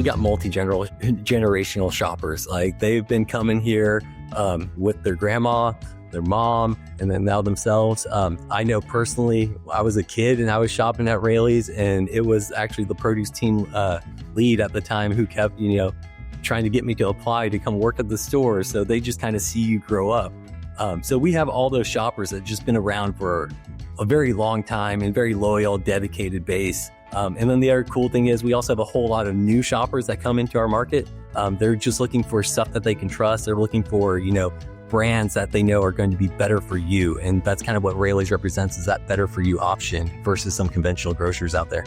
got multi-generational shoppers. Like they've been coming here with their grandma, their mom, and then now themselves. I know personally, I was a kid and I was shopping at Raley's, and it was actually the produce team lead at the time who kept, trying to get me to apply to come work at the store. So they just kind of see you grow up. So we have all those shoppers that have just been around for a very long time and very loyal, dedicated base. And then the other cool thing is we also have a whole lot of new shoppers that come into our market. They're just looking for stuff that they can trust. They're looking for, brands that they know are going to be better for you. And that's kind of what Raley's represents, is that better for you option versus some conventional grocers out there.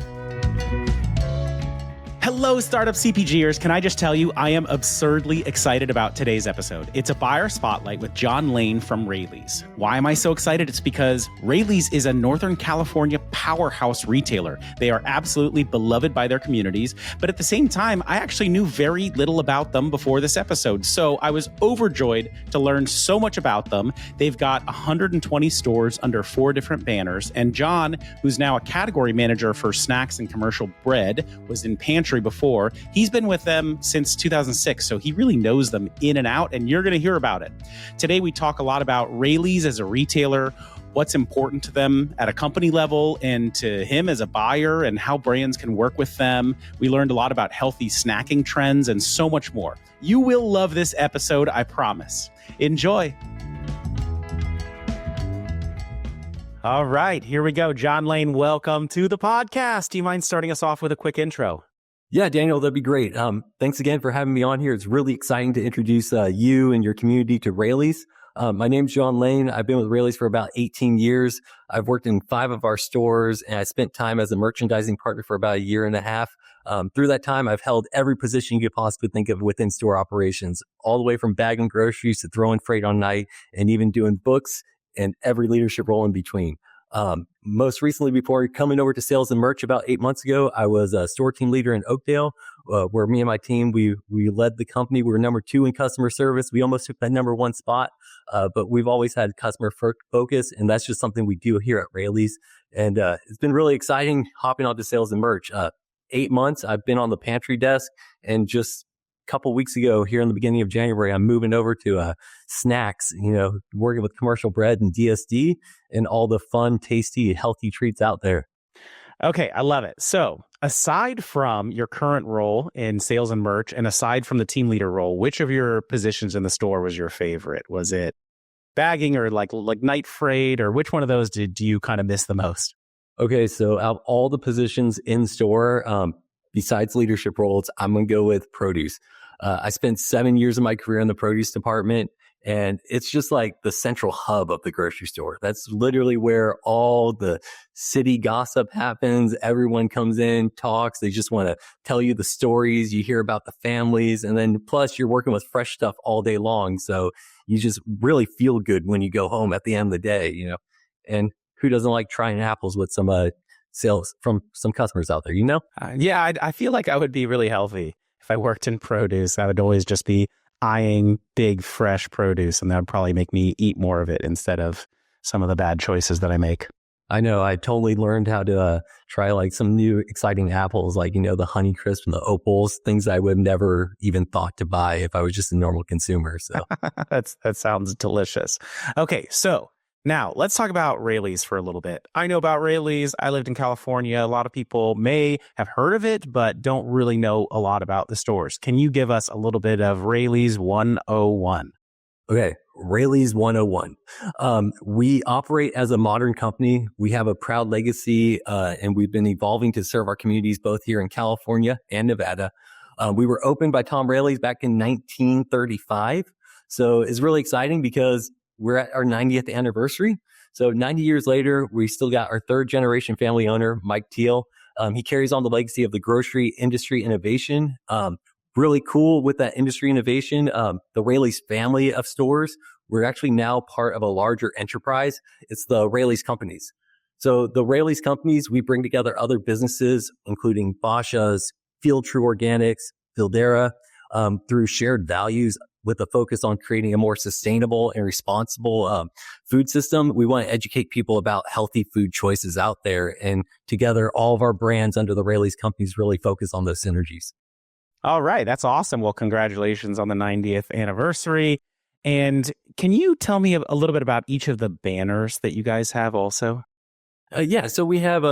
Hello, startup CPGers. Can I just tell you, I am absurdly excited about today's episode. It's a buyer spotlight with John Lane from Raley's. Why am I so excited? It's because Raley's is a Northern California powerhouse retailer. They are absolutely beloved by their communities, but at the same time, I actually knew very little about them before this episode. So I was overjoyed to learn so much about them. They've got 120 stores under 4 different banners, and John, who's now a category manager for snacks and commercial bread, was in pantry before. He's been with them since 2006, so he really knows them in and out, and you're going to hear about it. Today, we talk a lot about Raley's as a retailer, what's important to them at a company level, and to him as a buyer, and how brands can work with them. We learned a lot about healthy snacking trends and so much more. You will love this episode, I promise. Enjoy. All right, here we go. John Lane, welcome to the podcast. Do you mind starting us off with a quick intro? Yeah, Daniel, that'd be great. Thanks again for having me on here. It's really exciting to introduce you and your community to Raley's. My name's John Lane. I've been with Raley's for about 18 years. I've worked in 5 of our stores, and I spent time as a merchandising partner for about a year and a half. Through that time, I've held every position you could possibly think of within store operations, all the way from bagging groceries to throwing freight on night, and even doing books and every leadership role in between. Most recently, before coming over to sales and merch about 8 months ago, I was a store team leader in Oakdale, where me and my team, we led the company. We were number 2 in customer service. We almost took that number 1 spot, but we've always had customer focus, and that's just something we do here at Raley's. And it's been really exciting hopping onto sales and merch. 8 months, I've been on the pantry desk, and just couple weeks ago, here in the beginning of January, I'm moving over to snacks, working with commercial bread and DSD and all the fun, tasty, healthy treats out there. Okay, I love it. So aside from your current role in sales and merch, and aside from the team leader role, which of your positions in the store was your favorite? Was it bagging or like night freight, or which one of those do you kind of miss the most? Okay, so out of all the positions in store, besides leadership roles, I'm going to go with produce. I spent 7 years of my career in the produce department, and it's just like the central hub of the grocery store. That's literally where all the city gossip happens. Everyone comes in, talks. They just want to tell you the stories. You hear about the families, and then plus you're working with fresh stuff all day long. So you just really feel good when you go home at the end of the day, And who doesn't like trying apples with some sales from some customers out there, Yeah, I feel like I would be really healthy. If I worked in produce, I would always just be eyeing big, fresh produce, and that would probably make me eat more of it instead of some of the bad choices that I make. I know. I totally learned how to try like some new exciting apples, like, the Honey Crisp and the Opals, things I would have never even thought to buy if I was just a normal consumer. So that sounds delicious. Okay, so now, let's talk about Raley's for a little bit. I know about Raley's. I lived in California. A lot of people may have heard of it, but don't really know a lot about the stores. Can you give us a little bit of Raley's 101? Okay, Raley's 101. We operate as a modern company. We have a proud legacy, and we've been evolving to serve our communities both here in California and Nevada. We were opened by Tom Raley's back in 1935. So it's really exciting because we're at our 90th anniversary. So 90 years later, we still got our 3rd generation family owner, Mike Teal. He carries on the legacy of the grocery industry innovation. Really cool with that industry innovation. The Raley's family of stores, we're actually now part of a larger enterprise. It's the Raley's Companies. So the Raley's Companies, we bring together other businesses, including Basha's, Field True Organics, Fildera, through shared values, with a focus on creating a more sustainable and responsible food system. We want to educate people about healthy food choices out there. And together, all of our brands under the Raley's Companies really focus on those synergies. All right, that's awesome. Well, congratulations on the 90th anniversary. And can you tell me a little bit about each of the banners that you guys have also? Yeah, so we have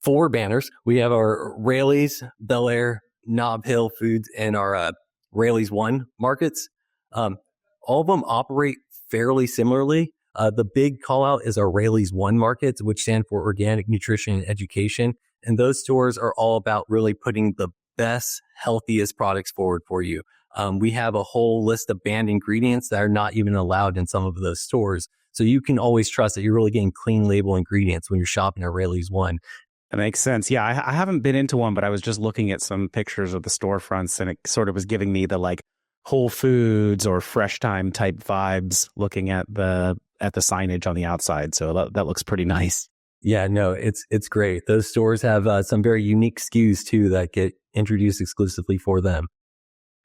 four banners. We have our Raley's, Bel Air, Nob Hill Foods, and our Raley's One markets. Um, all of them operate fairly similarly. The big call out is our Raley's One markets, which stand for Organic Nutrition and Education. And those stores are all about really putting the best, healthiest products forward for you. We have a whole list of banned ingredients that are not even allowed in some of those stores. So you can always trust that you're really getting clean label ingredients when you're shopping at Raley's One. That makes sense. Yeah, I haven't been into one, but I was just looking at some pictures of the storefronts and it sort of was giving me the like Whole Foods or Fresh Time type vibes looking at the signage on the outside. So that looks pretty nice. Yeah, no, it's great. Those stores have some very unique SKUs too that get introduced exclusively for them.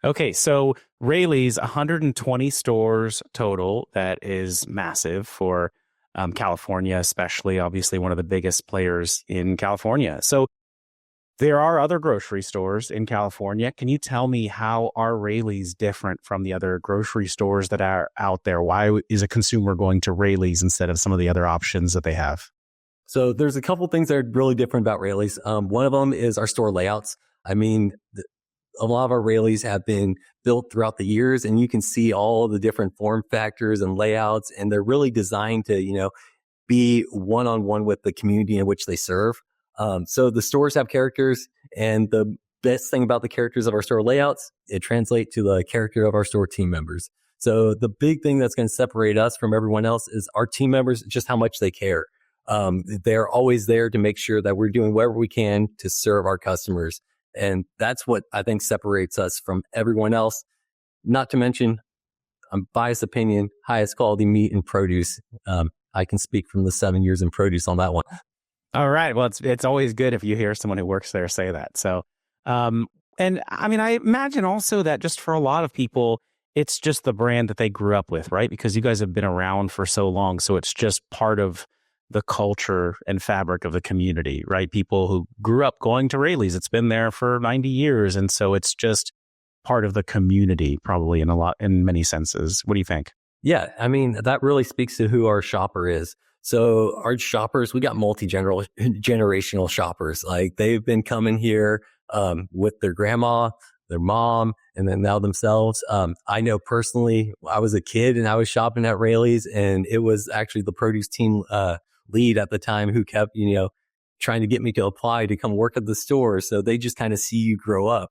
Okay, so Raley's 120 stores total. That is massive for California, especially obviously one of the biggest players in California. So there are other grocery stores in California. Can you tell me how are Raley's different from the other grocery stores that are out there? Why is a consumer going to Raley's instead of some of the other options that they have? So there's a couple things that are really different about Raley's. One of them is our store layouts. I mean, a lot of our Raley's have been built throughout the years, and you can see all the different form factors and layouts, and they're really designed to, be one-on-one with the community in which they serve. So the stores have characters, and the best thing about the characters of our store layouts, it translates to the character of our store team members. So the big thing that's going to separate us from everyone else is our team members, just how much they care. They're always there to make sure that we're doing whatever we can to serve our customers. And that's what I think separates us from everyone else. Not to mention, biased opinion, highest quality meat and produce. I can speak from the 7 years in produce on that one. All right. Well, it's always good if you hear someone who works there say that. So, and I mean, I imagine also that just for a lot of people, it's just the brand that they grew up with, right? Because you guys have been around for so long. So it's just part of the culture and fabric of the community, right? People who grew up going to Raley's, it's been there for 90 years. And so it's just part of the community, probably in many senses. What do you think? Yeah, I mean, that really speaks to who our shopper is. So our shoppers, we got generational shoppers. Like they've been coming here with their grandma, their mom, and then now themselves. I know personally, I was a kid and I was shopping at Raley's, and it was actually the produce team lead at the time who kept, trying to get me to apply to come work at the store. So they just kind of see you grow up.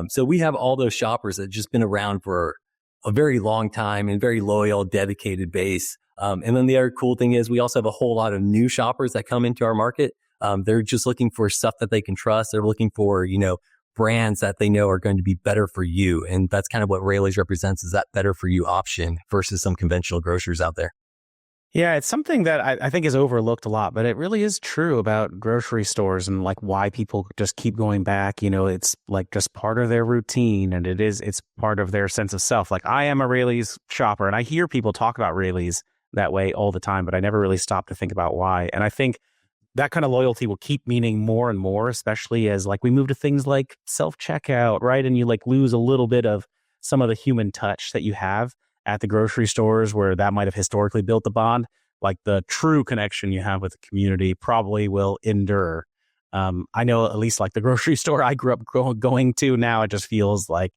So we have all those shoppers that just been around for a very long time and very loyal, dedicated base. And then the other cool thing is we also have a whole lot of new shoppers that come into our market. They're just looking for stuff that they can trust. They're looking for, brands that they know are going to be better for you. And that's kind of what Raley's represents, is that better for you option versus some conventional grocers out there. Yeah, it's something that I think is overlooked a lot, but it really is true about grocery stores and like why people just keep going back. It's like just part of their routine, and it's part of their sense of self. Like I am a Raley's shopper, and I hear people talk about Raley's that way all the time, but I never really stop to think about why. And I think that kind of loyalty will keep meaning more and more, especially as like we move to things like self-checkout, right? And you like lose a little bit of some of the human touch that you have at the grocery stores where that might have historically built the bond. Like the true connection you have with the community probably will endure. I know at least like the grocery store I grew up going to now, it just feels like,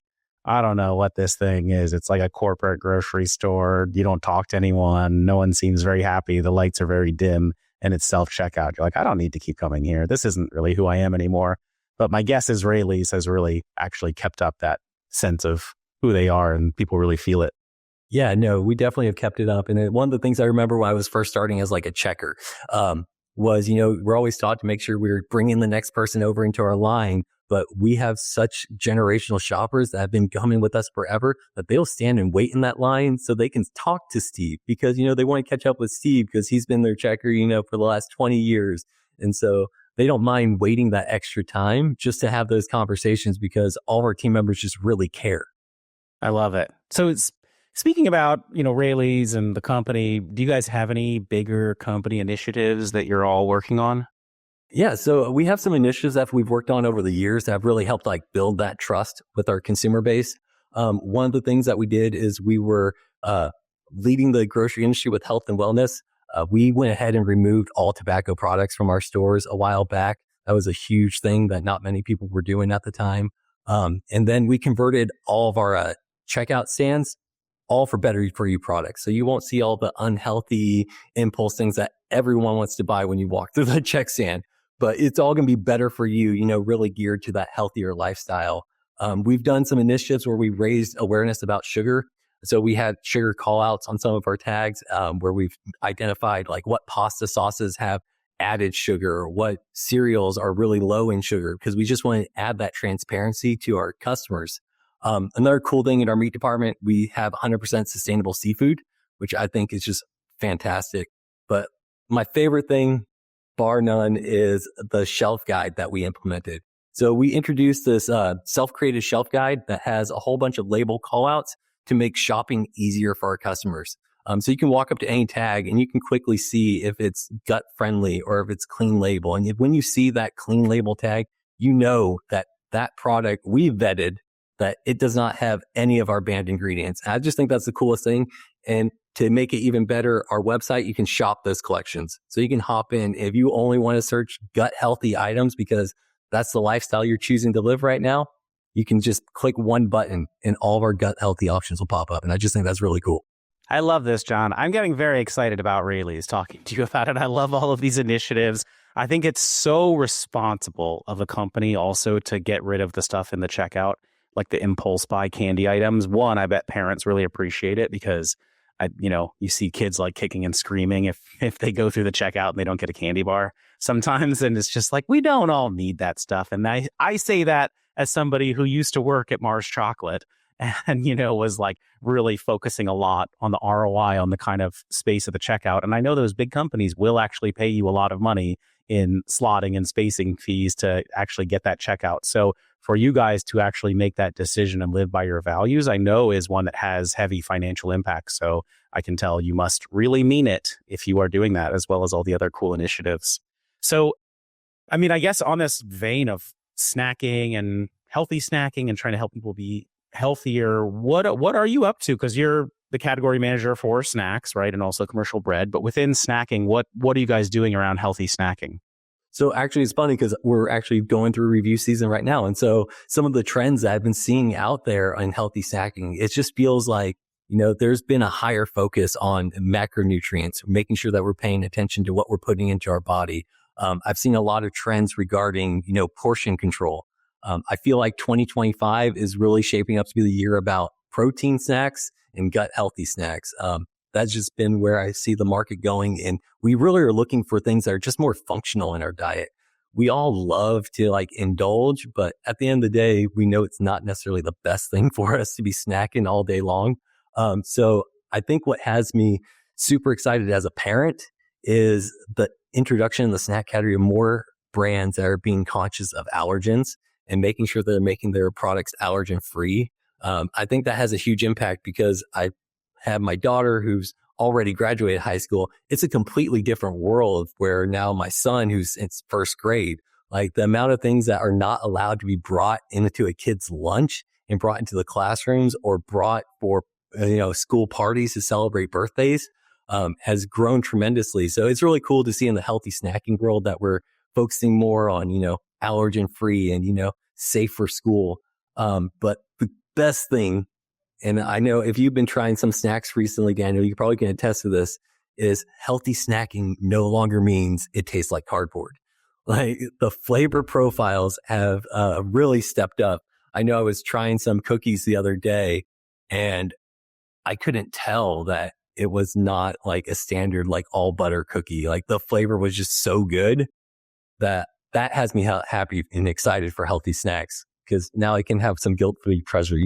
I don't know what this thing is. It's like a corporate grocery store. You don't talk to anyone. No one seems very happy. The lights are very dim and it's self-checkout. You're like, I don't need to keep coming here. This isn't really who I am anymore. But my guess is Raley's has really actually kept up that sense of who they are, and people really feel it. Yeah, no, we definitely have kept it up. And one of the things I remember when I was first starting as like a checker was, we're always taught to make sure we're bringing the next person over into our line. But we have such generational shoppers that have been coming with us forever that they'll stand and wait in that line so they can talk to Steve because, they want to catch up with Steve because he's been their checker, for the last 20 years. And so they don't mind waiting that extra time just to have those conversations because all of our team members just really care. I love it. So speaking about, Raley's and the company, do you guys have any bigger company initiatives that you're all working on? Yeah, so we have some initiatives that we've worked on over the years that have really helped like build that trust with our consumer base. One of the things that we did is we were leading the grocery industry with health and wellness. We went ahead and removed all tobacco products from our stores a while back. That was a huge thing that not many people were doing at the time. And then we converted all of our checkout stands all for better for you products. So you won't see all the unhealthy impulse things that everyone wants to buy when you walk through the check stand, but it's all going to be better for you, really geared to that healthier lifestyle. We've done some initiatives where we raised awareness about sugar. So we had sugar call outs on some of our tags where we've identified like what pasta sauces have added sugar or what cereals are really low in sugar, because we just want to add that transparency to our customers. Another cool thing in our meat department, we have 100% sustainable seafood, which I think is just fantastic. But my favorite thing, bar none, is the shelf guide that we implemented. So we introduced this self-created shelf guide that has a whole bunch of label callouts to make shopping easier for our customers. So you can walk up to any tag and you can quickly see if it's gut friendly or if it's clean label. And when you see that clean label tag, you know that that product we vetted, that it does not have any of our banned ingredients. I just think that's the coolest thing. And to make it even better, our website, you can shop those collections. So you can hop in if you only want to search gut healthy items because that's the lifestyle you're choosing to live right now. You can just click one button and all of our gut healthy options will pop up. And I just think that's really cool. I love this, John. I'm getting very excited about Raley's talking to you about it. I love all of these initiatives. I think it's so responsible of a company also to get rid of the stuff in the checkout, like the impulse buy candy items. One, I bet parents really appreciate it because you see kids like kicking and screaming if they go through the checkout and they don't get a candy bar sometimes. And it's just like, we don't all need that stuff. And I say that as somebody who used to work at Mars Chocolate and, was like really focusing a lot on the ROI on the kind of space of the checkout. And I know those big companies will actually pay you a lot of money in slotting and spacing fees to actually get that checkout. So for you guys to actually make that decision and live by your values, I know is one that has heavy financial impact. So I can tell you must really mean it if you are doing that, as well as all the other cool initiatives. So, I mean, I guess on this vein of snacking and healthy snacking and trying to help people be healthier, what are you up to? Because you're the category manager for snacks, right? And also commercial bread. But within snacking, what are you guys doing around healthy snacking? So actually, it's funny because we're actually going through review season right now. And so some of the trends that I've been seeing out there in healthy snacking, it just feels like, there's been a higher focus on macronutrients, making sure that we're paying attention to what we're putting into our body. I've seen a lot of trends regarding, portion control. I feel like 2025 is really shaping up to be the year about protein snacks and gut healthy snacks. That's just been where I see the market going. And we really are looking for things that are just more functional in our diet. We all love to like indulge, but at the end of the day, we know it's not necessarily the best thing for us to be snacking all day long. So I think what has me super excited as a parent is the introduction in the snack category of more brands that are being conscious of allergens and making sure they're making their products allergen free. I think that has a huge impact because I have my daughter who's already graduated high school. It's a completely different world where now my son, who's in first grade, like the amount of things that are not allowed to be brought into a kid's lunch and brought into the classrooms or brought for, school parties to celebrate birthdays has grown tremendously. So it's really cool to see in the healthy snacking world that we're focusing more on, allergen free and, safe for school. But the best thing, and I know if you've been trying some snacks recently, Daniel, you probably can attest to this, is healthy snacking no longer means it tastes like cardboard. Like the flavor profiles have really stepped up. I know I was trying some cookies the other day and I couldn't tell that it was not like a standard, like all butter cookie. Like the flavor was just so good that has me happy and excited for healthy snacks because now I can have some guilt-free pleasure,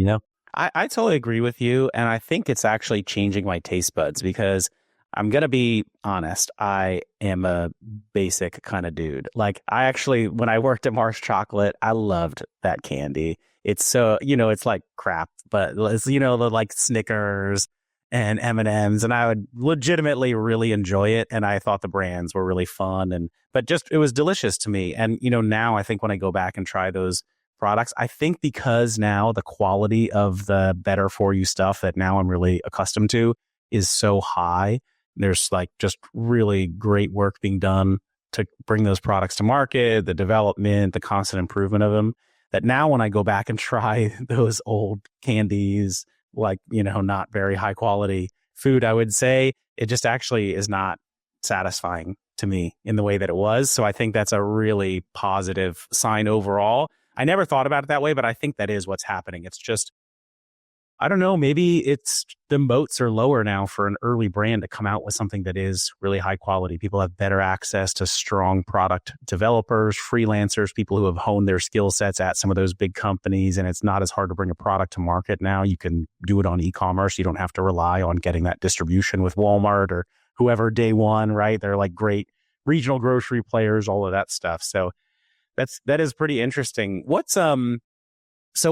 I totally agree with you. And I think it's actually changing my taste buds because I'm going to be honest. I am a basic kind of dude. Like I actually, when I worked at Mars Chocolate, I loved that candy. It's so, it's like crap, but it's, the like Snickers and M&Ms, and I would legitimately really enjoy it. And I thought the brands were really fun, but just it was delicious to me. And now I think when I go back and try those products, I think because now the quality of the better for you stuff that now I'm really accustomed to is so high. There's like just really great work being done to bring those products to market, the development, the constant improvement of them, that now when I go back and try those old candies, like, not very high quality food, I would say it just actually is not satisfying to me in the way that it was. So I think that's a really positive sign overall. I never thought about it that way, but I think that is what's happening. It's just, I don't know, maybe it's the moats are lower now for an early brand to come out with something that is really high quality. People have better access to strong product developers, freelancers, people who have honed their skill sets at some of those big companies. And it's not as hard to bring a product to market now. You can do it on e-commerce. You don't have to rely on getting that distribution with Walmart or whoever day one, right? They're like great regional grocery players, all of that stuff. So that is pretty interesting. So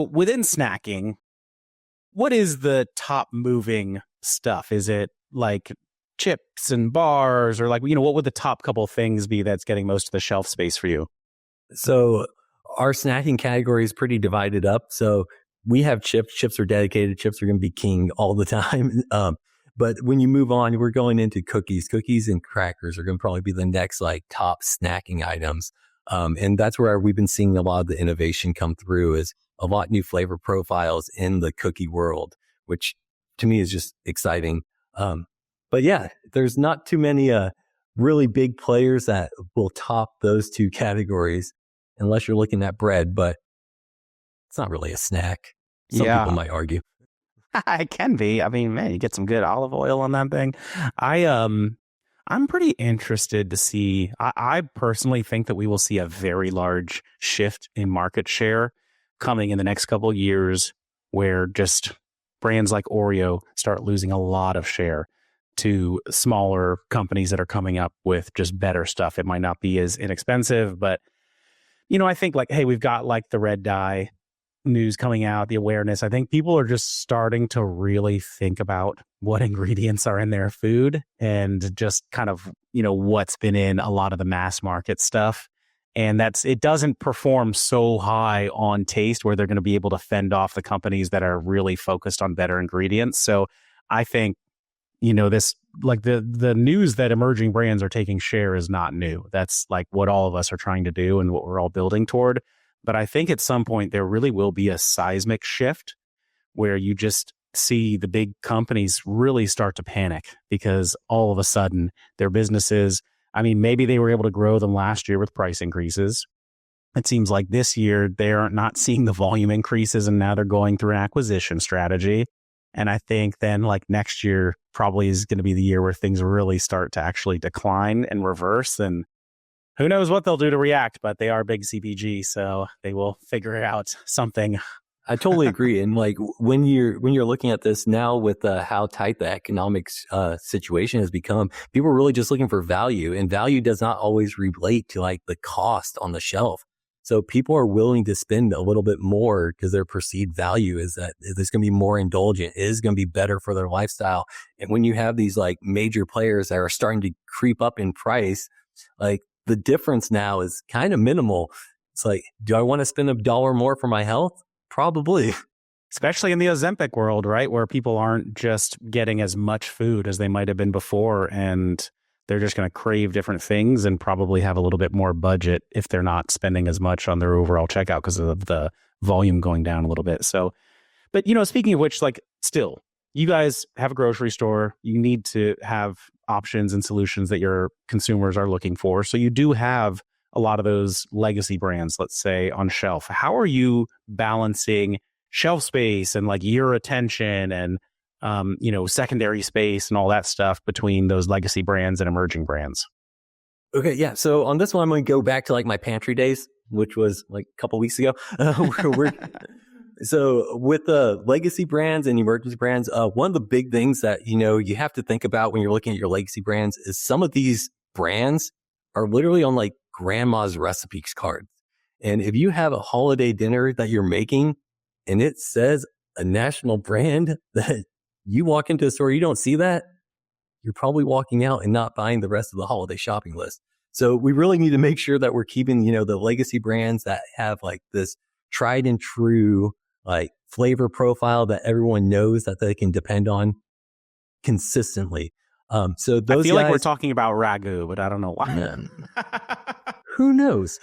within snacking, what is the top moving stuff? Is it like chips and bars, or like, what would the top couple of things be that's getting most of the shelf space for you? So our snacking category is pretty divided up. So we have chips. Chips are dedicated. Chips are going to be king all the time. But when you move on, we're going into cookies. Cookies and crackers are going to probably be the next like top snacking items. And that's where we've been seeing a lot of the innovation come through, is a lot new flavor profiles in the cookie world, which to me is just exciting. But yeah, there's not too many really big players that will top those two categories, unless you're looking at bread, but it's not really a snack. Some people might argue. It can be. I mean, man, you get some good olive oil on that thing. I'm pretty interested to see. I personally think that we will see a very large shift in market share coming in the next couple of years, where just brands like Oreo start losing a lot of share to smaller companies that are coming up with just better stuff. It might not be as inexpensive, but I think like, hey, we've got like the red dye news coming out, the awareness. I think people are just starting to really think about what ingredients are in their food, and just kind of, what's been in a lot of the mass market stuff. And it doesn't perform so high on taste where they're going to be able to fend off the companies that are really focused on better ingredients. So I think, this, like the news that emerging brands are taking share is not new. That's like what all of us are trying to do and what we're all building toward. But I think at some point there really will be a seismic shift where you just see the big companies really start to panic, because all of a sudden their businesses, I mean, maybe they were able to grow them last year with price increases. It seems like this year they're not seeing the volume increases, and now they're going through an acquisition strategy. And I think then like next year probably is going to be the year where things really start to actually decline and reverse. And who knows what they'll do to react, but they are big CPG, so they will figure out something. I totally agree. And like when you're looking at this now with how tight the economic situation has become, people are really just looking for value, and value does not always relate to like the cost on the shelf. So people are willing to spend a little bit more because their perceived value is that it's going to be more indulgent. It is going to be better for their lifestyle. And when you have these like major players that are starting to creep up in price, like the difference now is kind of minimal. It's like, do I want to spend $1 more for my health? Probably. Especially in the Ozempic world, right? Where people aren't just getting as much food as they might have been before, and they're just going to crave different things and probably have a little bit more budget if they're not spending as much on their overall checkout because of the volume going down a little bit. So, but speaking of which, like still, you guys have a grocery store. You need to have options and solutions that your consumers are looking for. So you do have a lot of those legacy brands, let's say, on shelf. How are you balancing shelf space and like your attention and secondary space and all that stuff between those legacy brands and emerging brands? Okay, yeah. So on this one, I'm going to go back to like my pantry days, which was like a couple weeks ago. So with the legacy brands and emergency brands, one of the big things that, you have to think about when you're looking at your legacy brands is some of these brands are literally on like grandma's recipes cards. And if you have a holiday dinner that you're making and it says a national brand that you walk into a store, you don't see that, you're probably walking out and not buying the rest of the holiday shopping list. So we really need to make sure that we're keeping, the legacy brands that have like this tried and true, like flavor profile that everyone knows that they can depend on consistently. So those I feel guys, like we're talking about ragu, but I don't know why. Who knows?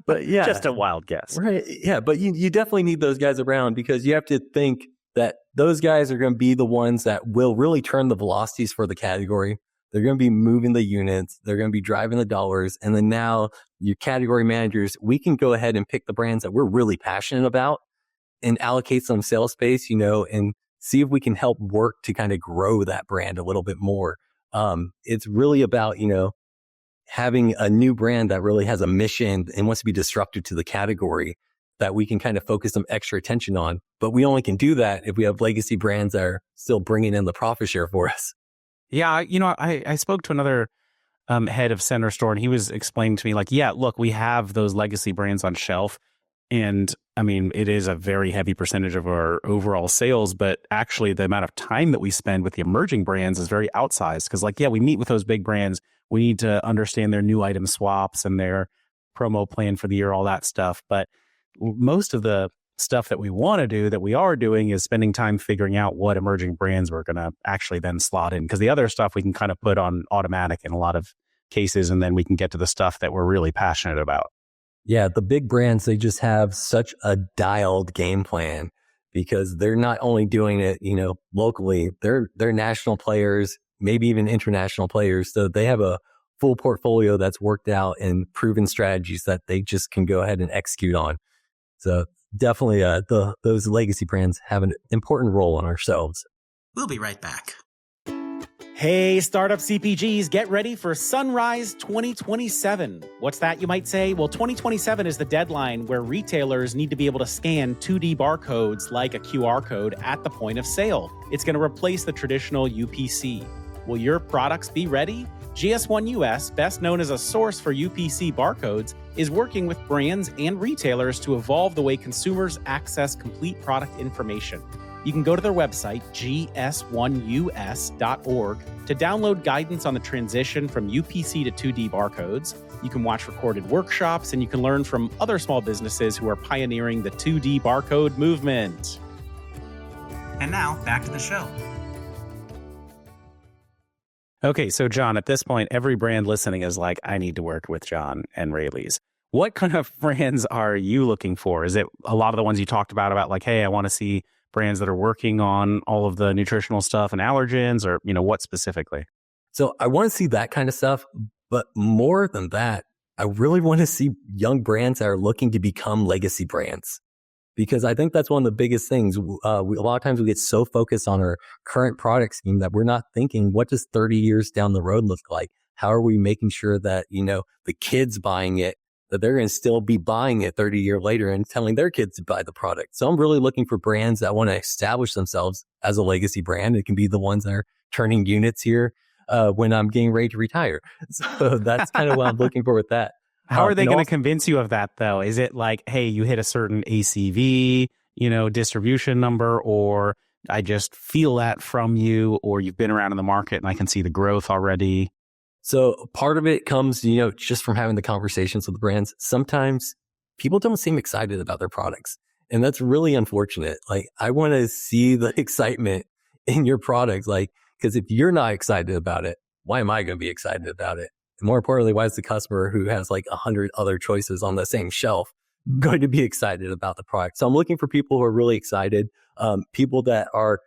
But yeah, just a wild guess. Right. Yeah. But you definitely need those guys around, because you have to think that those guys are going to be the ones that will really turn the velocities for the category. They're going to be moving the units. They're going to be driving the dollars. And then now your category managers, we can go ahead and pick the brands that we're really passionate about and allocate some sales space, and see if we can help work to kind of grow that brand a little bit more. It's really about, having a new brand that really has a mission and wants to be disruptive to the category that we can kind of focus some extra attention on. But we only can do that if we have legacy brands that are still bringing in the profit share for us. Yeah, I spoke to another head of center store, and he was explaining to me like, yeah, look, we have those legacy brands on shelf. And I mean, it is a very heavy percentage of our overall sales, but actually the amount of time that we spend with the emerging brands is very outsized. Because like, yeah, we meet with those big brands. We need to understand their new item swaps and their promo plan for the year, all that stuff. But most of the stuff that we want to do, that we are doing, is spending time figuring out what emerging brands we're going to actually then slot in. Because the other stuff we can kind of put on automatic in a lot of cases, and then we can get to the stuff that we're really passionate about. Yeah, the big brands, they just have such a dialed game plan, because they're not only doing it, locally, they're national players, maybe even international players. So they have a full portfolio that's worked out and proven strategies that they just can go ahead and execute on. So definitely those legacy brands have an important role on ourselves. We'll be right back. Hey, startup CPGs, get ready for Sunrise 2027. What's that, you might say? Well, 2027 is the deadline where retailers need to be able to scan 2D barcodes like a QR code at the point of sale. It's going to replace the traditional UPC. Will your products be ready? GS1 US, best known as a source for UPC barcodes, is working with brands and retailers to evolve the way consumers access complete product information. You can go to their website, gs1us.org, to download guidance on the transition from UPC to 2D barcodes. You can watch recorded workshops, and you can learn from other small businesses who are pioneering the 2D barcode movement. And now, back to the show. Okay, so John, at this point, every brand listening is like, I need to work with John and Raley's. What kind of brands are you looking for? Is it a lot of the ones you talked about like, hey, I want to see brands that are working on all of the nutritional stuff and allergens, or, what specifically? So I want to see that kind of stuff, but more than that, I really want to see young brands that are looking to become legacy brands, because I think that's one of the biggest things. A lot of times we get so focused on our current product scheme that we're not thinking, what does 30 years down the road look like? How are we making sure that, the kids buying it, that they're going to still be buying it 30 years later and telling their kids to buy the product. So I'm really looking for brands that want to establish themselves as a legacy brand. It can be the ones that are turning units here when I'm getting ready to retire. So that's kind of what I'm looking for with that. How are they going to convince you of that, though? Is it like, hey, you hit a certain ACV, distribution number, or I just feel that from you, or you've been around in the market and I can see the growth already? So part of it comes, just from having the conversations with the brands. Sometimes people don't seem excited about their products, and that's really unfortunate. Like, I want to see the excitement in your products, because if you're not excited about it, why am I going to be excited about it? And more importantly, why is the customer who has 100 other choices on the same shelf going to be excited about the product? So I'm looking for people who are really excited, people that are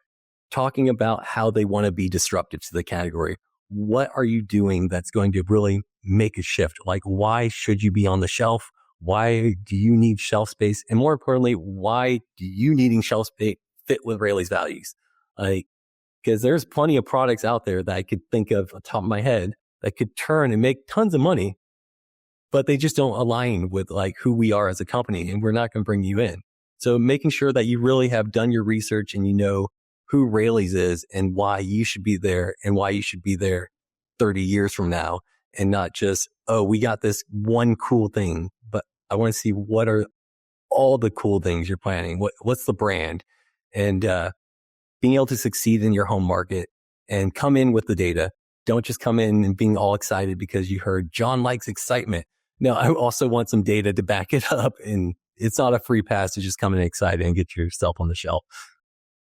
talking about how they want to be disruptive to the category. What are you doing that's going to really make a shift? Like, why should you be on the shelf? Why do you need shelf space? And more importantly, why do you needing shelf space fit with Raley's values? Because there's plenty of products out there that I could think of on top of my head that could turn and make tons of money, but they just don't align with who we are as a company, and we're not going to bring you in. So making sure that you really have done your research and who Raley's is and why you should be there, and why you should be there 30 years from now, and not just, oh, we got this one cool thing, but I want to see what are all the cool things you're planning. What's the brand? And being able to succeed in your home market and come in with the data. Don't just come in and being all excited because you heard John likes excitement. No, I also want some data to back it up. And it's not a free pass to just come in excited and get yourself on the shelf.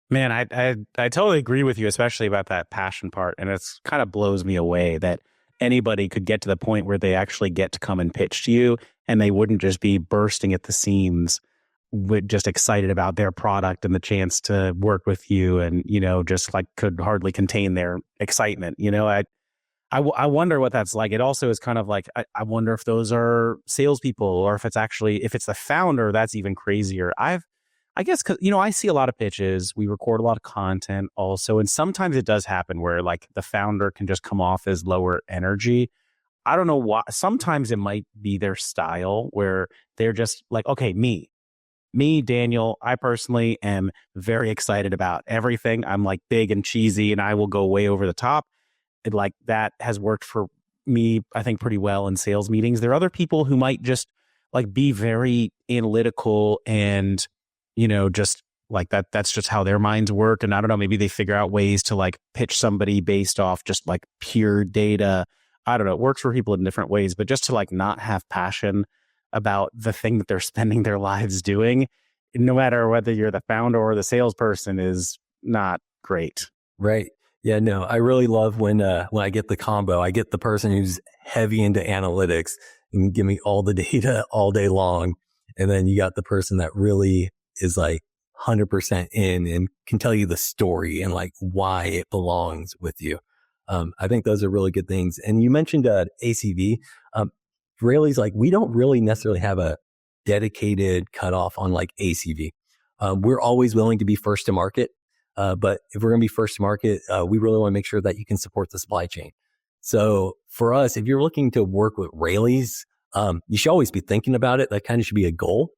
Man, I totally agree with you, especially about that passion part. And it's kind of blows me away that anybody could get to the point where they actually get to come and pitch to you and they wouldn't just be bursting at the seams with just excited about their product and the chance to work with you and, just like could hardly contain their excitement. I wonder what that's like. It also is kind of like, I wonder if those are salespeople or if it's the founder, that's even crazier. I guess, cause I see a lot of pitches. We record a lot of content also. And sometimes it does happen where like the founder can just come off as lower energy. I don't know why. Sometimes it might be their style where they're just like, okay, me, Daniel, I personally am very excited about everything. I'm like big and cheesy and I will go way over the top. And like that has worked for me, I think, pretty well in sales meetings. There are other people who might just like be very analytical and just like that's just how their minds work. And I don't know, maybe they figure out ways to like pitch somebody based off just like pure data. I don't know. It works for people in different ways, but just to like not have passion about the thing that they're spending their lives doing, no matter whether you're the founder or the salesperson, is not great. Right. Yeah, no, I really love when I get the combo. I get the person who's heavy into analytics and give me all the data all day long. And then you got the person that really is like 100% in and can tell you the story and like why it belongs with you. I think those are really good things. And you mentioned ACV. Raley's like, we don't really necessarily have a dedicated cutoff on like ACV. We're always willing to be first to market. But if we're going to be first to market, we really want to make sure that you can support the supply chain. So for us, if you're looking to work with Raley's, you should always be thinking about it. That kind of should be a goal.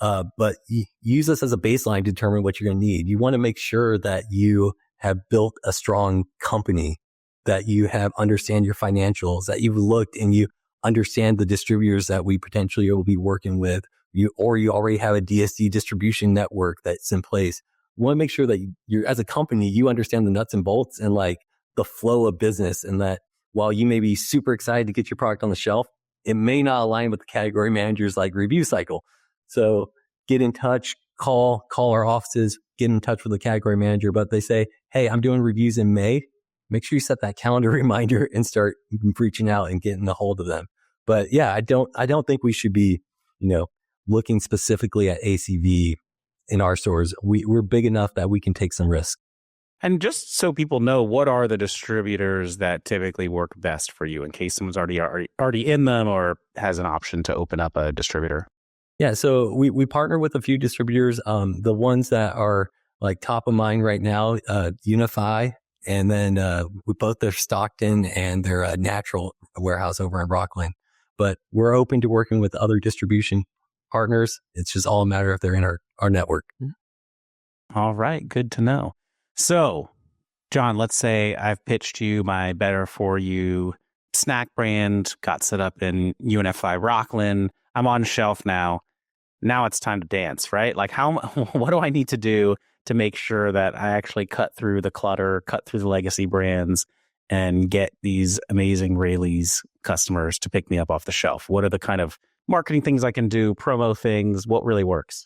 But use this as a baseline to determine what you're going to need. You want to make sure that you have built a strong company, that you have understand your financials, that you've looked and you understand the distributors that we potentially will be working with, you already have a DSD distribution network that's in place. You want to make sure that you're, as a company, you understand the nuts and bolts and like the flow of business, and that while you may be super excited to get your product on the shelf, it may not align with the category manager's like review cycle. So get in touch, call our offices, get in touch with the category manager. But they say, hey, I'm doing reviews in May. Make sure you set that calendar reminder and start reaching out and getting a hold of them. But yeah, I don't think we should be, looking specifically at ACV in our stores. We're big enough that we can take some risk. And just so people know, what are the distributors that typically work best for you in case someone's already in them or has an option to open up a distributor? Yeah, so we partner with a few distributors. The ones that are like top of mind right now, Unify, and then we both their Stockton and their Natural warehouse over in Rockland. But we're open to working with other distribution partners. It's just all a matter if they're in our network. All right, good to know. So, John, let's say I've pitched you my Better For You snack brand, got set up in UNFI Rockland. I'm on shelf now. Now it's time to dance, right? Like what do I need to do to make sure that I actually cut through the clutter, cut through the legacy brands, and get these amazing Raley's customers to pick me up off the shelf? What are the kind of marketing things I can do, promo things? What really works?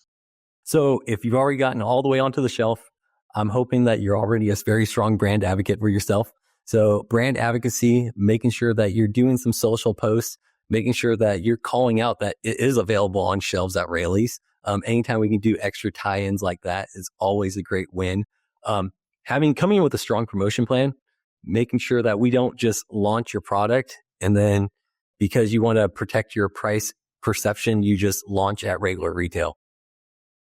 So if you've already gotten all the way onto the shelf, I'm hoping that you're already a very strong brand advocate for yourself. So brand advocacy, making sure that you're doing some social posts, making sure that you're calling out that it is available on shelves at Raley's. Anytime we can do extra tie-ins like that is always a great win. Coming in with a strong promotion plan, making sure that we don't just launch your product and then because you want to protect your price perception, you just launch at regular retail.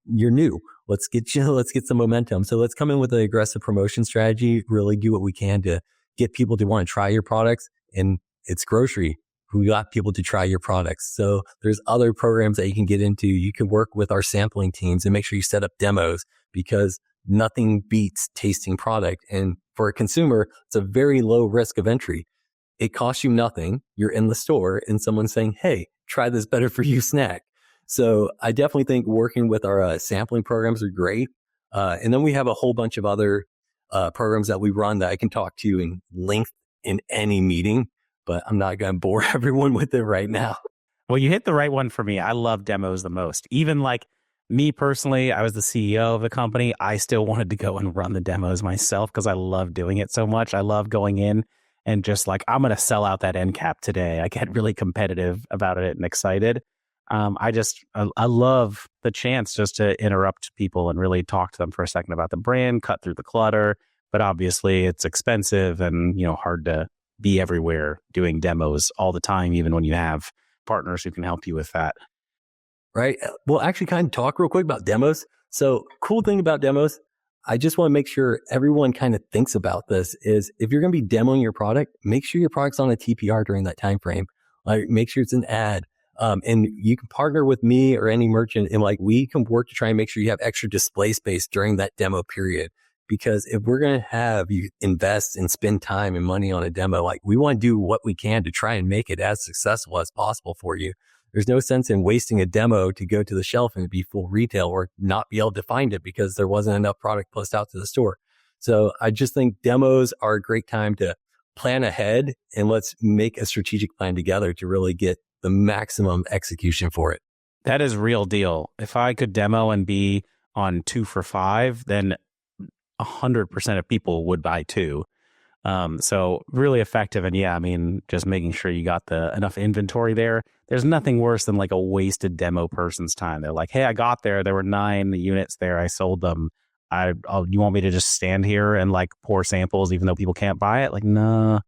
You're new. Let's get some momentum. So let's come in with an aggressive promotion strategy, really do what we can to get people to want to try your products. And it's grocery. We got people to try your products. So there's other programs that you can get into. You can work with our sampling teams and make sure you set up demos, because nothing beats tasting product. And for a consumer, it's a very low risk of entry. It costs you nothing. You're in the store and someone's saying, hey, try this Better For You snack. So I definitely think working with our sampling programs are great. And then we have a whole bunch of other programs that we run that I can talk to you in length in any meeting, but I'm not going to bore everyone with it right now. Well, you hit the right one for me. I love demos the most. Even like me personally, I was the CEO of the company. I still wanted to go and run the demos myself because I love doing it so much. I love going in and just like, I'm going to sell out that end cap today. I get really competitive about it and excited. I love the chance just to interrupt people and really talk to them for a second about the brand, cut through the clutter. But obviously it's expensive and, hard to be everywhere doing demos all the time, even when you have partners who can help you with that. Right. We'll actually kind of talk real quick about demos. So cool thing about demos, I just want to make sure everyone kind of thinks about this is if you're going to be demoing your product, make sure your product's on a TPR during that time frame. Like make sure it's an ad. And you can partner with me or any merchant and like we can work to try and make sure you have extra display space during that demo period. Because if we're going to have you invest and spend time and money on a demo, like we want to do what we can to try and make it as successful as possible for you. There's no sense in wasting a demo to go to the shelf and be full retail or not be able to find it because there wasn't enough product pushed out to the store. So I just think demos are a great time to plan ahead and let's make a strategic plan together to really get the maximum execution for it. That is real deal. If I could demo and be on 2 for $5, then 100% of people would buy 2. So really effective. And yeah, I mean, just making sure you got enough inventory there. There's nothing worse than like a wasted demo person's time. They're like, hey, I got there. There were 9 units there. I sold them. You want me to just stand here and like pour samples even though people can't buy it? Like, no.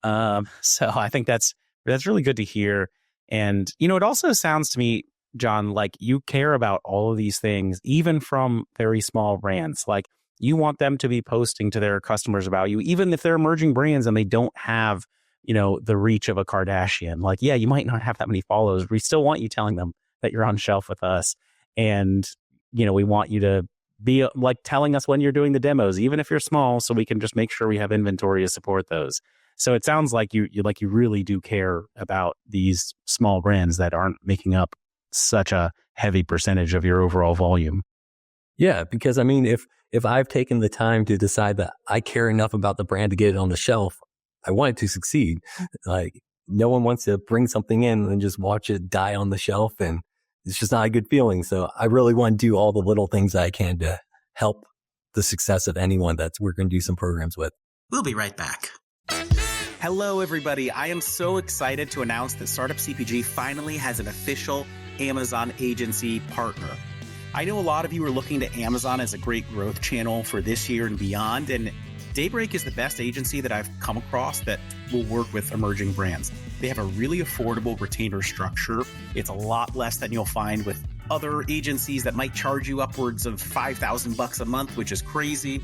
So I think that's really good to hear. And, it also sounds to me, John, like you care about all of these things, even from very small brands. Like you want them to be posting to their customers about you, even if they're emerging brands and they don't have, the reach of a Kardashian. Like, yeah, you might not have that many followers. We still want you telling them that you're on shelf with us. And, we want you to be like telling us when you're doing the demos, even if you're small, so we can just make sure we have inventory to support those. So it sounds like you really do care about these small brands that aren't making up such a heavy percentage of your overall volume. Yeah, because I mean, if I've taken the time to decide that I care enough about the brand to get it on the shelf, I want it to succeed. Like no one wants to bring something in and just watch it die on the shelf, and it's just not a good feeling. So I really want to do all the little things I can to help the success of anyone that we're going to do some programs with. We'll be right back. Hello, everybody. I am so excited to announce that Startup CPG finally has an official Amazon agency partner. I know a lot of you are looking to Amazon as a great growth channel for this year and beyond, and Daybreak is the best agency that I've come across that will work with emerging brands. They have a really affordable retainer structure. It's a lot less than you'll find with other agencies that might charge you upwards of $5,000 a month, which is crazy.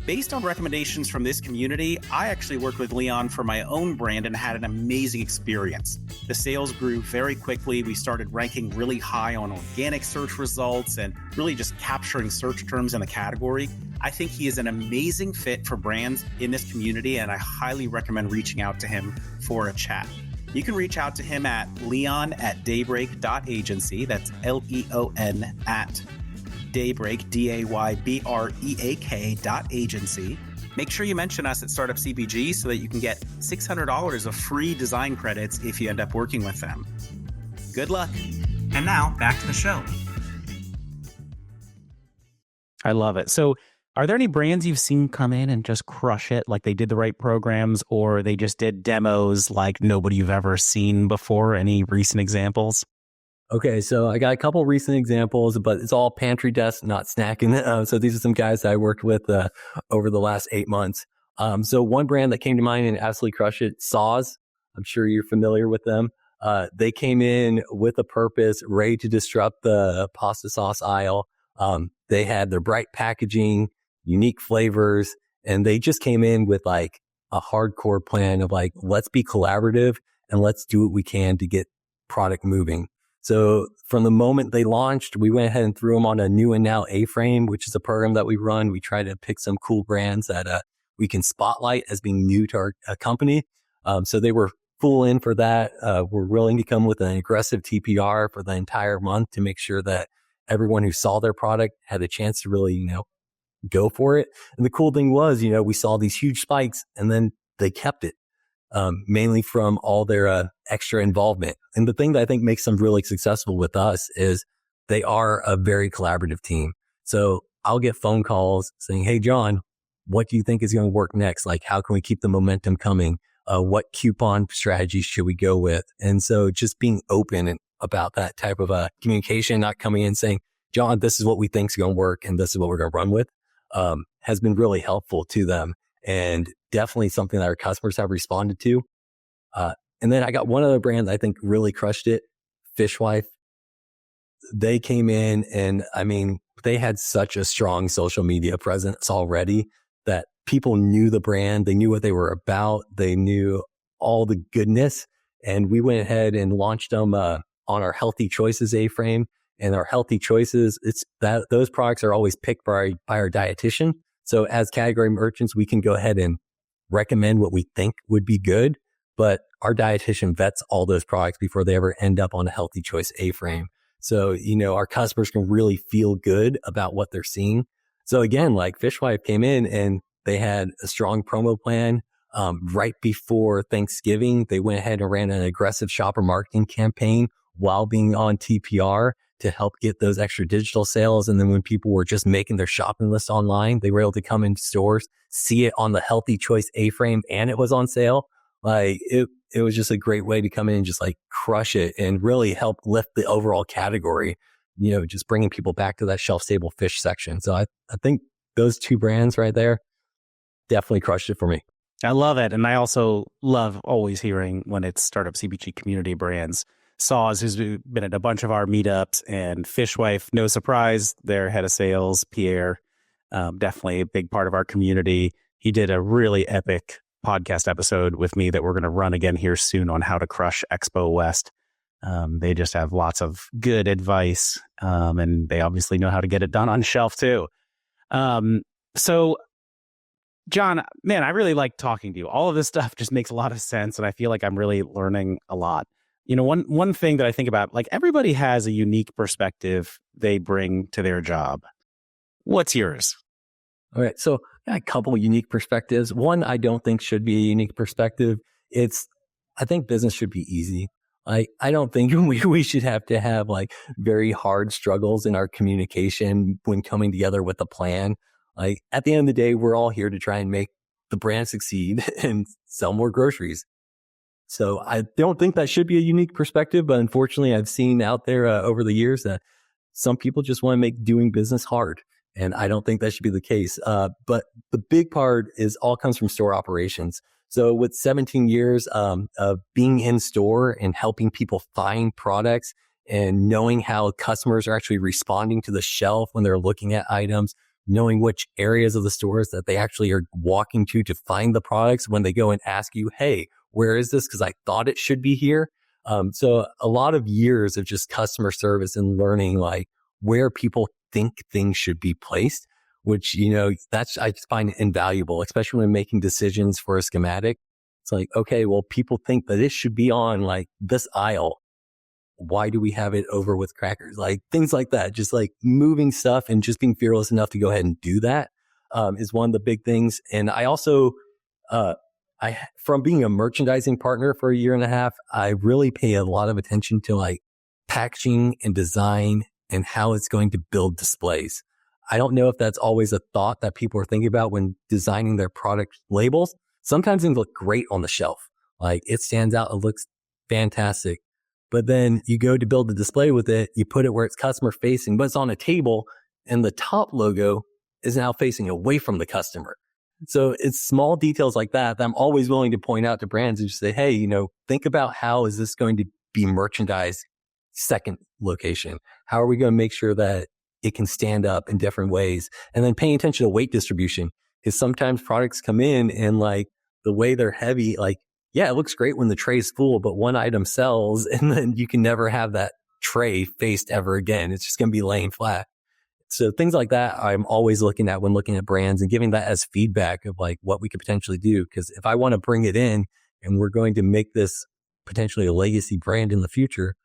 Based on recommendations from this community, I actually worked with Leon for my own brand and had an amazing experience. The sales grew very quickly. We started ranking really high on organic search results and really just capturing search terms in the category. I think he is an amazing fit for brands in this community, and I highly recommend reaching out to him for a chat. You can reach out to him at leon@daybreak.agency. That's Leon at Daybreak, DAYBREAK.agency. Make sure you mention us at Startup CPG so that you can get $600 of free design credits if you end up working with them. Good luck. And now back to the show. I love it. So are there any brands you've seen come in and just crush it, like they did the right programs or they just did demos like nobody you've ever seen before? Any recent examples? Okay, so I got a couple recent examples, but it's all pantry desk, not snacking. So these are some guys that I worked with over the last 8 months. So one brand that came to mind and absolutely crushed it, Saws. I'm sure you're familiar with them. They came in with a purpose, ready to disrupt the pasta sauce aisle. They had their bright packaging, unique flavors, and they just came in with like a hardcore plan of like, let's be collaborative and let's do what we can to get product moving. So from the moment they launched, we went ahead and threw them on a new and now A-Frame, which is a program that we run. We try to pick some cool brands that we can spotlight as being new to our company. So they were full in for that. We're willing to come with an aggressive TPR for the entire month to make sure that everyone who saw their product had a chance to really, go for it. And the cool thing was, we saw these huge spikes and then they kept it, mainly from all their extra involvement. And the thing that I think makes them really successful with us is they are a very collaborative team. So I'll get phone calls saying, hey, John, what do you think is going to work next? Like, how can we keep the momentum coming? What coupon strategies should we go with? And so just being open about that type of communication, not coming in saying, John, this is what we think is going to work and this is what we're going to run with, has been really helpful to them and definitely something that our customers have responded to. And then I got one other brand that I think really crushed it, Fishwife. They came in and they had such a strong social media presence already that people knew the brand. They knew what they were about. They knew all the goodness. And we went ahead and launched them on our Healthy Choices A-frame. And our Healthy Choices, those products are always picked by our dietitian. So as category merchants, we can go ahead and recommend what we think would be good. But our dietitian vets all those products before they ever end up on a Healthy Choice A-frame. So, our customers can really feel good about what they're seeing. So again, like Fishwife came in and they had a strong promo plan. Right before Thanksgiving, they went ahead and ran an aggressive shopper marketing campaign while being on TPR to help get those extra digital sales. And then when people were just making their shopping list online, they were able to come into stores, see it on the Healthy Choice A-frame, and it was on sale. Like it was just a great way to come in and just like crush it and really help lift the overall category, just bringing people back to that shelf-stable fish section. So I think those two brands right there definitely crushed it for me. I love it. And I also love always hearing when it's startup CPG community brands. Saws has been at a bunch of our meetups, and Fishwife, no surprise, their head of sales, Pierre, definitely a big part of our community. He did a really epic podcast episode with me that we're going to run again here soon on how to crush Expo West. They just have lots of good advice, and they obviously know how to get it done on shelf too. So John, man, I really like talking to you. All of this stuff just makes a lot of sense, and I feel like I'm really learning a lot. One thing that I think about, like, everybody has a unique perspective they bring to their job. What's yours? All right. So a couple of unique perspectives. One, I don't think should be a unique perspective. I think business should be easy. I don't think we should have to have like very hard struggles in our communication when coming together with a plan. Like at the end of the day, we're all here to try and make the brand succeed and sell more groceries. So I don't think that should be a unique perspective, but unfortunately I've seen out there over the years that some people just want to make doing business hard. And I don't think that should be the case. But the big part all comes from store operations. So with 17 years of being in store and helping people find products and knowing how customers are actually responding to the shelf when they're looking at items, knowing which areas of the stores that they actually are walking to find the products when they go and ask you, hey, where is this? Because I thought it should be here. So a lot of years of just customer service and learning like where people think things should be placed, which, I just find invaluable, especially when making decisions for a schematic. It's like, okay, well, people think that it should be on like this aisle. Why do we have it over with crackers? Like things like that, just like moving stuff and just being fearless enough to go ahead and do that is one of the big things. And I also, from being a merchandising partner for a year and a half, I really pay a lot of attention to like packaging and design and how it's going to build displays. I don't know if that's always a thought that people are thinking about when designing their product labels. Sometimes things look great on the shelf. Like it stands out, it looks fantastic. But then you go to build the display with it, you put it where it's customer facing, but it's on a table and the top logo is now facing away from the customer. So it's small details like that I'm always willing to point out to brands and just say, hey, think about how is this going to be merchandised second location? How are we going to make sure that it can stand up in different ways? And then paying attention to weight distribution, because sometimes products come in and like the way they're heavy, like, yeah, it looks great when the tray is full, but one item sells and then you can never have that tray faced ever again. It's just going to be laying flat. So things like that, I'm always looking at when looking at brands and giving that as feedback of like what we could potentially do. Because if I want to bring it in and we're going to make this potentially a legacy brand in the future,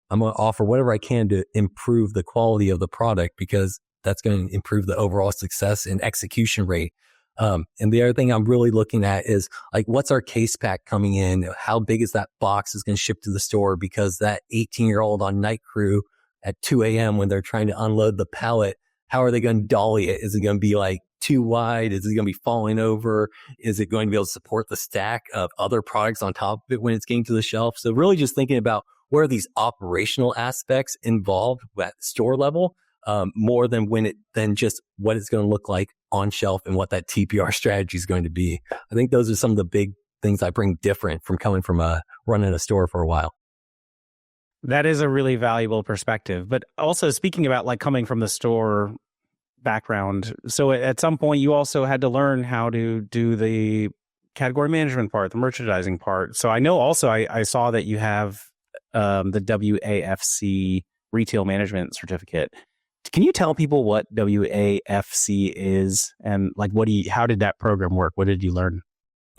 I'm going to offer whatever I can to improve the quality of the product, because that's going to improve the overall success and execution rate. And the other thing I'm really looking at is like, what's our case pack coming in? How big is that box is going to ship to the store? Because that 18-year-old on night crew at 2 a.m. when they're trying to unload the pallet, how are they going to dolly it? Is it going to be like too wide? Is it going to be falling over? Is it going to be able to support the stack of other products on top of it when it's getting to the shelf? So really just thinking about where are these operational aspects involved at the store level, more than just what it's going to look like on shelf and what that TPR strategy is going to be. I think those are some of the big things I bring different from coming from running a store for a while. That is a really valuable perspective. But also speaking about like coming from the store background, so at some point you also had to learn how to do the category management part, the merchandising part. So I know also I saw that you have the WAFC retail management certificate. Can you tell people what WAFC is and like how did that program work? What did you learn?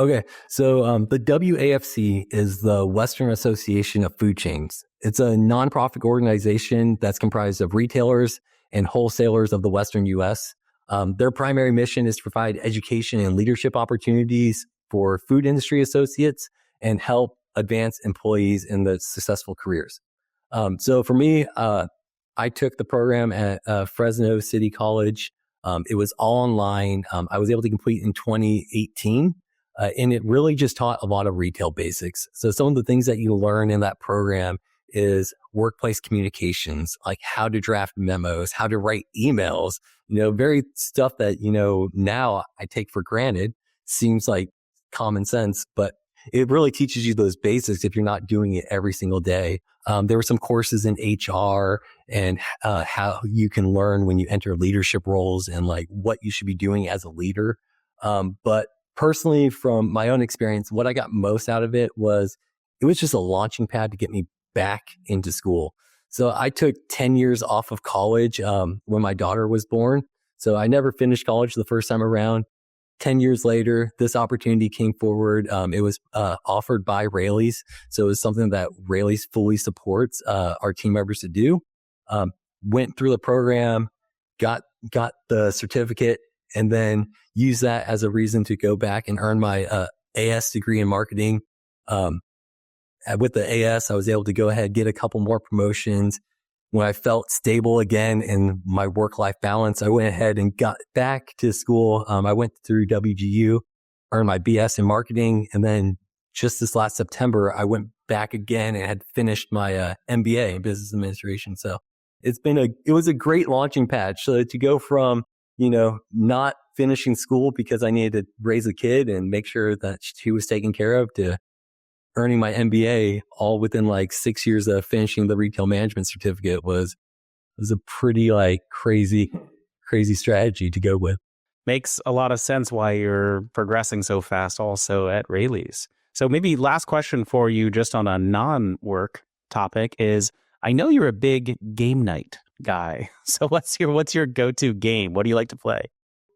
Okay, so the WAFC is the Western Association of Food Chains. It's a nonprofit organization that's comprised of retailers and wholesalers of the Western U.S. Their primary mission is to provide education and leadership opportunities for food industry associates and help advance employees in the successful careers. So for me, I took the program at Fresno City College. It was all online. I was able to complete in 2018. And it really just taught a lot of retail basics. So some of the things that you learn in that program is workplace communications, like how to draft memos, how to write emails, very stuff that, now I take for granted, seems like common sense, but it really teaches you those basics if you're not doing it every single day. There were some courses in HR and how you can learn when you enter leadership roles and like what you should be doing as a leader. But personally, from my own experience, what I got most out of it was just a launching pad to get me back into school. So I took 10 years off of college when my daughter was born. So I never finished college the first time around. 10 years later, this opportunity came forward. It was offered by Raley's. So it was something that Raley's fully supports our team members to do. Went through the program, got the certificate, and then use that as a reason to go back and earn my AS degree in marketing. With the AS, I was able to go ahead, get a couple more promotions. When I felt stable again in my work-life balance, I went ahead and got back to school. I went through WGU, earned my BS in marketing, and then just this last September, I went back again and had finished my MBA in business administration. So it was a great launching pad. So to go from not finishing school because I needed to raise a kid and make sure that she was taken care of to earning my MBA all within like 6 years of finishing the retail management certificate was a pretty like crazy strategy to go with. Makes a lot of sense why you're progressing so fast also at Raley's. So maybe last question for you just on a non-work topic is, I know you're a big game night guy. So what's your go-to game? What do you like to play?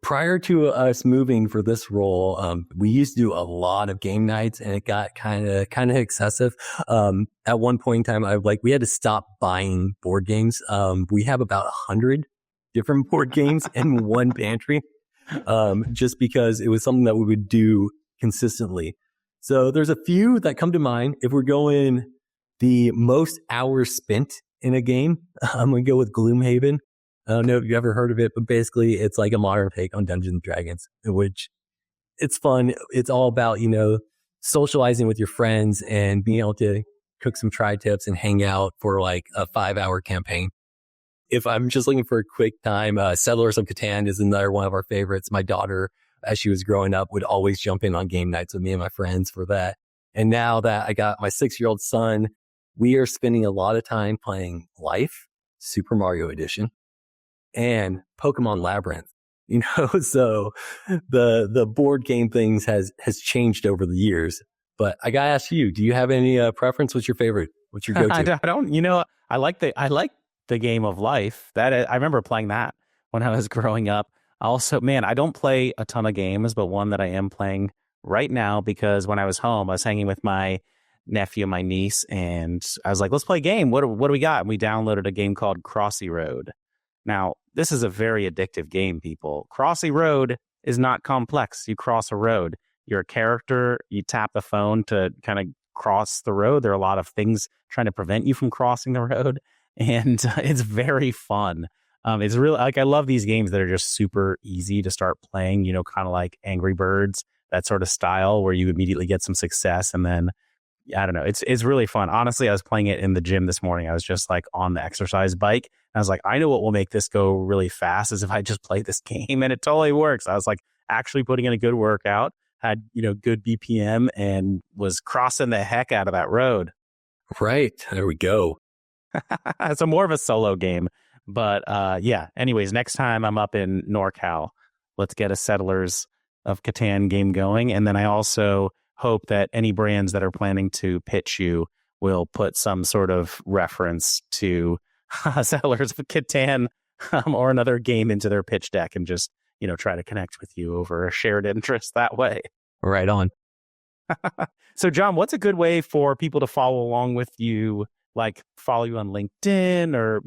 Prior to us moving for this role, we used to do a lot of game nights, and it got kind of excessive. At one point in time, we had to stop buying board games. We have about 100 different board games in one pantry, just because it was something that we would do consistently. So there's a few that come to mind. If we're going the most hours spent in a game, I'm going to go with Gloomhaven. I don't know if you've ever heard of it, but basically it's like a modern take on Dungeons and Dragons, in which it's fun. It's all about, socializing with your friends and being able to cook some tri-tips and hang out for like a 5-hour campaign. If I'm just looking for a quick time, Settlers of Catan is another one of our favorites. My daughter, as she was growing up, would always jump in on game nights with me and my friends for that. And now that I got my 6-year-old son, we are spending a lot of time playing Life, Super Mario Edition, and Pokemon Labyrinth. So the board game things has changed over the years. But I gotta ask you, do you have any preference? What's your favorite? What's your go-to? I don't. I like the game of Life. I remember playing that when I was growing up. Also, man, I don't play a ton of games, but one that I am playing right now, because when I was home, I was hanging with my nephew and my niece, and I was like, let's play a game. What do we got? And we downloaded a game called Crossy Road. Now, this is a very addictive game, people. Crossing road is not complex. You cross a road. You're a character. You tap the phone to kind of cross the road. There are a lot of things trying to prevent you from crossing the road. And it's very fun. It's really like, I love these games that are just super easy to start playing, kind of like Angry Birds, that sort of style where you immediately get some success. And then, I don't know, it's really fun. Honestly, I was playing it in the gym this morning. I was just like on the exercise bike. I was like, I know what will make this go really fast is if I just play this game, and it totally works. I was like actually putting in a good workout, had, good BPM, and was crossing the heck out of that road. Right. There we go. It's more of a solo game. But yeah, anyways, next time I'm up in NorCal, let's get a Settlers of Catan game going. And then I also hope that any brands that are planning to pitch you will put some sort of reference to Settlers of Catan or another game into their pitch deck and just, try to connect with you over a shared interest that way. Right on. So, John, what's a good way for people to follow along with you? Like follow you on LinkedIn or,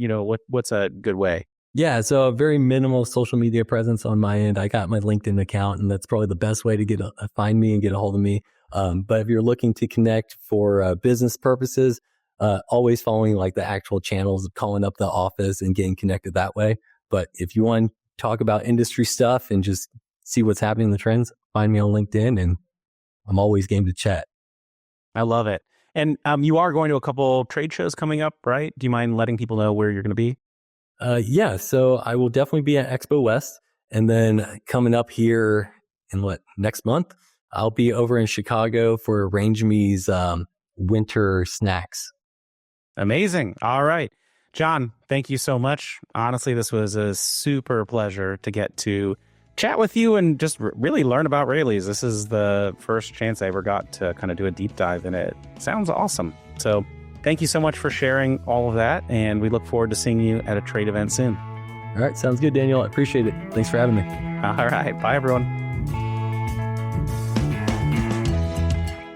what's a good way? Yeah, so a very minimal social media presence on my end. I got my LinkedIn account, and that's probably the best way to find me and get a hold of me. But if you're looking to connect for business purposes, always following like the actual channels of calling up the office and getting connected that way. But if you want to talk about industry stuff and just see what's happening in the trends, find me on LinkedIn, and I'm always game to chat. I love it. And you are going to a couple trade shows coming up, right? Do you mind letting people know where you're going to be? Yeah, so I will definitely be at Expo West. And then coming up here in next month, I'll be over in Chicago for Range Me's winter snacks. Amazing. All right. John, thank you so much. Honestly, this was a super pleasure to get to chat with you and just really learn about Raley's. This is the first chance I ever got to kind of do a deep dive in it. Sounds awesome. So thank you so much for sharing all of that. And we look forward to seeing you at a trade event soon. All right. Sounds good, Daniel. I appreciate it. Thanks for having me. All right. Bye, everyone.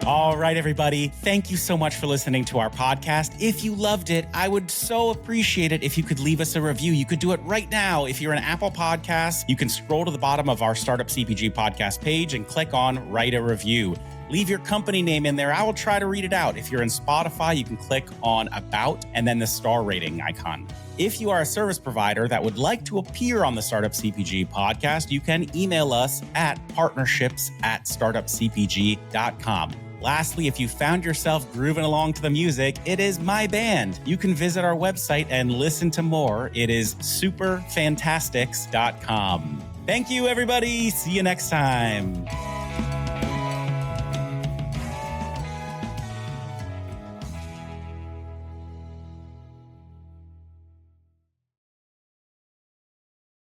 All right, everybody. Thank you so much for listening to our podcast. If you loved it, I would so appreciate it if you could leave us a review. You could do it right now. If you're an Apple Podcast, you can scroll to the bottom of our Startup CPG podcast page and click on Write a Review. Leave your company name in there. I will try to read it out. If you're in Spotify, you can click on About and then the star rating icon. If you are a service provider that would like to appear on the Startup CPG podcast, you can email us at partnerships@startupcpg.com. Lastly, if you found yourself grooving along to the music, it is my band. You can visit our website and listen to more. It is superfantastics.com. Thank you, everybody. See you next time.